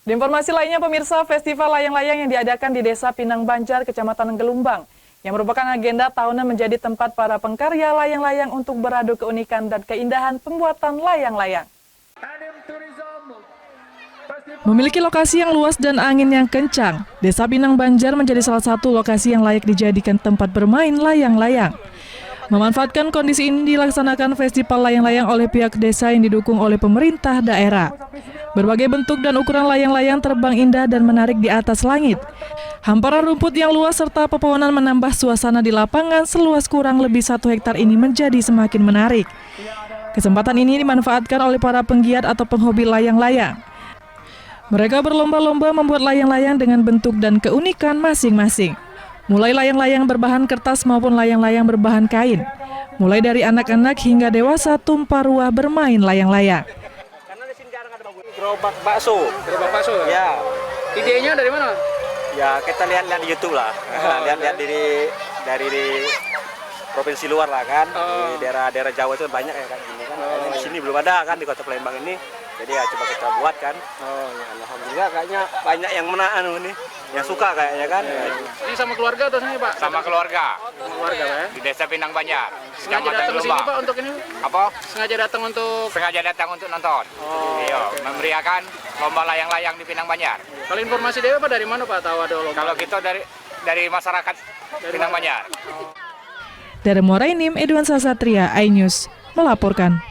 Di informasi lainnya, pemirsa, festival layang-layang yang diadakan di Desa Pinang Banjar, Kecamatan Gelumbang, yang merupakan agenda tahunan menjadi tempat para pengkarya layang-layang untuk beradu keunikan dan keindahan pembuatan layang-layang. Memiliki lokasi yang luas dan angin yang kencang, Desa Pinang Banjar menjadi salah satu lokasi yang layak dijadikan tempat bermain layang-layang. Memanfaatkan kondisi ini dilaksanakan festival layang-layang oleh pihak desa yang didukung oleh pemerintah daerah. Berbagai bentuk dan ukuran layang-layang terbang indah dan menarik di atas langit. Hamparan rumput yang luas serta pepohonan menambah suasana di lapangan seluas kurang lebih 1 hektar ini menjadi semakin menarik. Kesempatan ini dimanfaatkan oleh para penggiat atau penghobi layang-layang. Mereka berlomba-lomba membuat layang-layang dengan bentuk dan keunikan masing-masing. Mulai layang-layang berbahan kertas maupun layang-layang berbahan kain. Mulai dari anak-anak hingga dewasa tumpah ruah bermain layang-layang. Karena di sini jarang ada gerobak bakso. Gerobak bakso ya? Ya. Idenya dari mana? Ya kita lihat-lihat di YouTube lah. Lihat-lihat dari provinsi luar lah kan. Di daerah-daerah Jawa itu banyak ya kan gini kan. Di sini belum ada kan di Kota Palembang ini. Jadi ya coba kita buat kan. Oh ya alhamdulillah kayaknya banyak yang menang ini. Yang suka kayaknya kan. Ini sama keluarga atau sini Pak? Sama keluarga. Keluarga Pak ya? Di Desa Pinang Banjar. Sengaja datang ke sini Pak untuk ini? Apa? Sengaja datang untuk? Sengaja datang untuk nonton. Iya, memberiakan lomba layang-layang di Pinang Banjar. Kalau informasi Dewa Pak dari mana Pak tahu ada lomba? Kalau kita dari masyarakat Pinang Banjar. Dari Muara Enim, Edwan Sasatria, iNews melaporkan.